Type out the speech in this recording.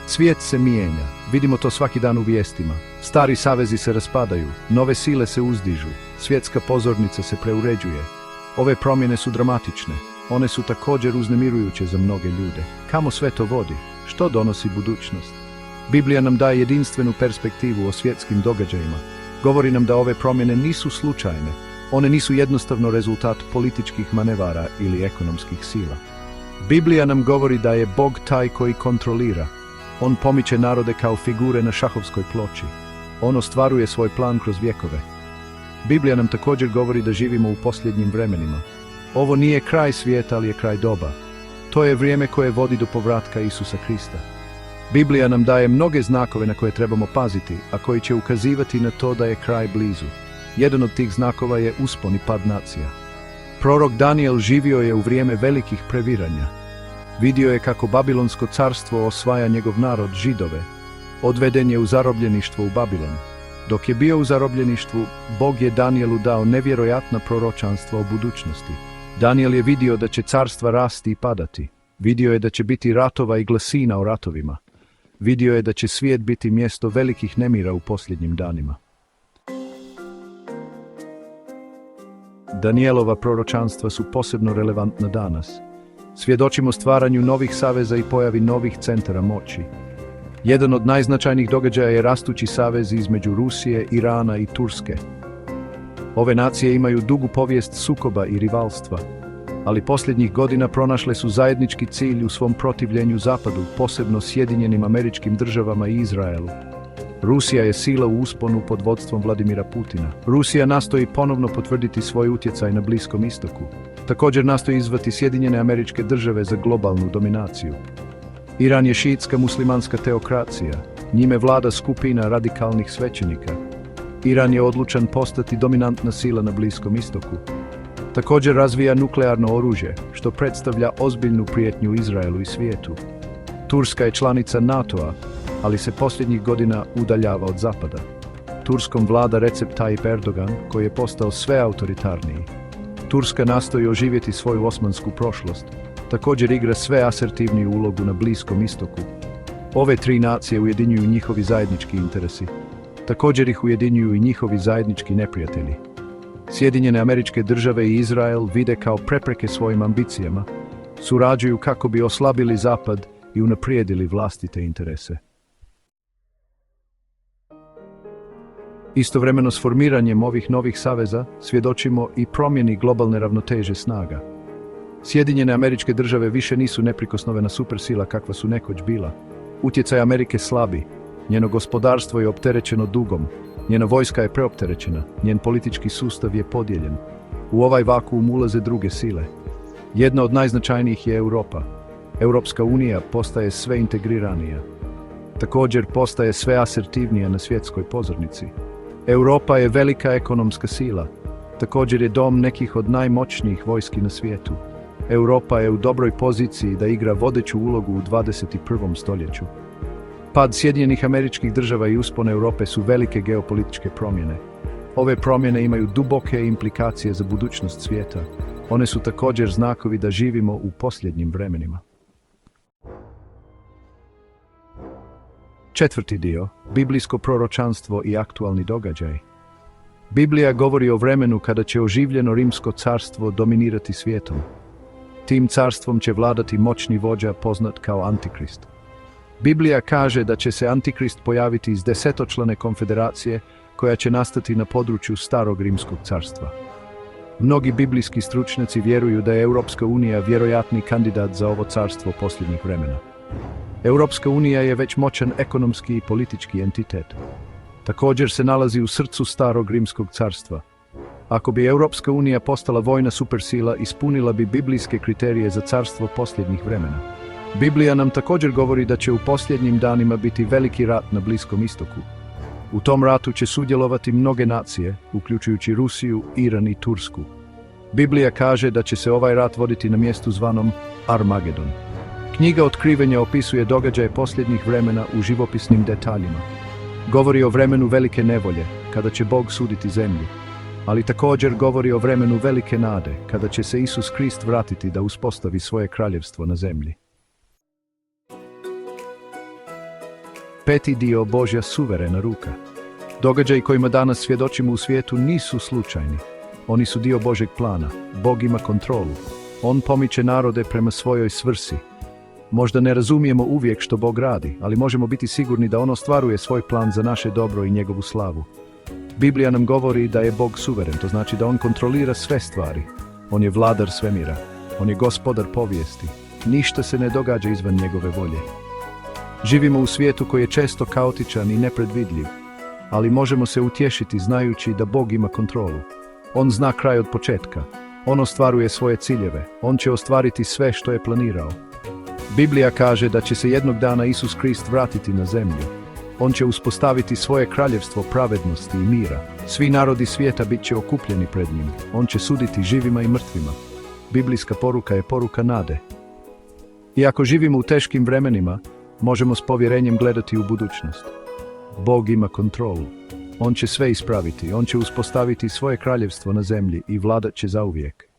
Svijet se mijenja, vidimo to svaki dan u vijestima. Stari savezi se raspadaju, nove sile se uzdižu, svjetska pozornica se preuređuje. Ove promjene su dramatične, one su također uznemirujuće za mnoge ljude. Kamo sve to vodi? Što donosi budućnost? Biblija nam daje jedinstvenu perspektivu o svjetskim događajima. Govori nam da ove promjene nisu slučajne, one nisu jednostavno rezultat političkih manevara ili ekonomskih sila. Biblija nam govori da je Bog taj koji kontrolira. On pomiče narode kao figure na šahovskoj ploči. On ostvaruje svoj plan kroz vjekove. Biblija nam također govori da živimo u posljednjim vremenima. Ovo nije kraj svijeta, ali je kraj doba. To je vrijeme koje vodi do povratka Isusa Krista. Biblija nam daje mnoge znakove na koje trebamo paziti, a koji će ukazivati na to da je kraj blizu. Jedan od tih znakova je uspon i pad nacija. Prorok Danijel živio je u vrijeme velikih previranja. Vidio je kako Babilonsko carstvo osvaja njegov narod, Židove. Odveden je u zarobljeništvo u Babilon. Dok je bio u zarobljeništvu, Bog je Danijelu dao nevjerojatna proročanstva o budućnosti. Danijel je vidio da će carstva rasti i padati. Vidio je da će biti ratova i glasina o ratovima. Vidio je da će svijet biti mjesto velikih nemira u posljednjim danima. Danijelova proročanstva su posebno relevantna danas. Svjedočimo stvaranju novih saveza i pojavi novih centara moći. Jedan od najznačajnijih događaja je rastući savez između Rusije, Irana i Turske. Ove nacije imaju dugu povijest sukoba i rivalstva, ali posljednjih godina pronašle su zajednički cilj u svom protivljenju Zapadu, posebno Sjedinjenim Američkim Državama i Izraelu. Rusija je sila u usponu pod vodstvom Vladimira Putina. Rusija nastoji ponovno potvrditi svoj utjecaj na Bliskom istoku. Također nastoji izvati Sjedinjene Američke Države za globalnu dominaciju. Iran je šiitska muslimanska teokracija. Njime vlada skupina radikalnih svećenika. Iran je odlučan postati dominantna sila na Bliskom istoku. Također razvija nuklearno oružje, što predstavlja ozbiljnu prijetnju Izraelu i svijetu. Turska je članica NATO-a, ali se posljednjih godina udaljava od Zapada. Turskom vlada Recep Tayyip Erdogan, koji je postao sve autoritarniji. Turska nastoji oživjeti svoju osmansku prošlost. Također igra sve asertivniju ulogu na Bliskom istoku. Ove tri nacije ujedinjuju njihovi zajednički interesi. Također ih ujedinjuju i njihovi zajednički neprijatelji. Sjedinjene Američke Države i Izrael vide kao prepreke svojim ambicijama, surađuju kako bi oslabili Zapad i unaprijedili vlastite interese. Istovremeno s formiranjem ovih novih saveza svjedočimo i promjeni globalne ravnoteže snaga. Sjedinjene Američke Države više nisu neprikosnovena supersila kakva su nekoć bila. Utjecaj Amerike slabi, njeno gospodarstvo je opterećeno dugom, njena vojska je preopterećena, njen politički sustav je podijeljen. U ovaj vakuum ulaze druge sile. Jedna od najznačajnijih je Europa. Europska unija postaje sve integriranija. Također postaje sve asertivnija na svjetskoj pozornici. Europa je velika ekonomska sila. Također je dom nekih od najmoćnijih vojski na svijetu. Europa je u dobroj poziciji da igra vodeću ulogu u 21. stoljeću. Pad Sjedinjenih Američkih Država i uspon Europe su velike geopolitičke promjene. Ove promjene imaju duboke implikacije za budućnost svijeta. One su također znakovi da živimo u posljednjim vremenima. Četvrti dio, biblijsko proročanstvo i aktualni događaj. Biblija govori o vremenu kada će oživljeno rimsko carstvo dominirati svijetom. Tim carstvom će vladati moćni vođa poznat kao Antikrist. Biblija kaže da će se Antikrist pojaviti iz desetočlane konfederacije koja će nastati na području starog rimskog carstva. Mnogi biblijski stručnjaci vjeruju da je Europska unija vjerojatni kandidat za ovo carstvo posljednjih vremena. Europska unija je već moćan ekonomski i politički entitet. Također se nalazi u srcu starog rimskog carstva. Ako bi Europska unija postala vojna supersila, ispunila bi biblijske kriterije za carstvo posljednjih vremena. Biblija nam također govori da će u posljednjim danima biti veliki rat na Bliskom istoku. U tom ratu će sudjelovati mnoge nacije, uključujući Rusiju, Iran i Tursku. Biblija kaže da će se ovaj rat voditi na mjestu zvanom Armagedon. Knjiga Otkrivenja opisuje događaje posljednjih vremena u živopisnim detaljima. Govori o vremenu velike nevolje, kada će Bog suditi zemlju. Ali također govori o vremenu velike nade, kada će se Isus Krist vratiti da uspostavi svoje kraljevstvo na zemlji. Peti dio, Božja suverena ruka. Događaji kojima danas svjedočimo u svijetu nisu slučajni. Oni su dio Božjeg plana. Bog ima kontrolu. On pomiče narode prema svojoj svrsi. Možda ne razumijemo uvijek što Bog radi, ali možemo biti sigurni da on ostvaruje svoj plan za naše dobro i njegovu slavu. Biblija nam govori da je Bog suveren, to znači da on kontrolira sve stvari. On je vladar svemira. On je gospodar povijesti. Ništa se ne događa izvan njegove volje. Živimo u svijetu koji je često kaotičan i nepredvidljiv, ali možemo se utješiti znajući da Bog ima kontrolu. On zna kraj od početka. On ostvaruje svoje ciljeve. On će ostvariti sve što je planirao. Biblija kaže da će se jednog dana Isus Krist vratiti na zemlju. On će uspostaviti svoje kraljevstvo pravednosti i mira. Svi narodi svijeta bit će okupljeni pred njim. On će suditi živima i mrtvima. Biblijska poruka je poruka nade. Iako živimo u teškim vremenima, možemo s povjerenjem gledati u budućnost. Bog ima kontrolu. On će sve ispraviti. On će uspostaviti svoje kraljevstvo na zemlji i vladat će zauvijek.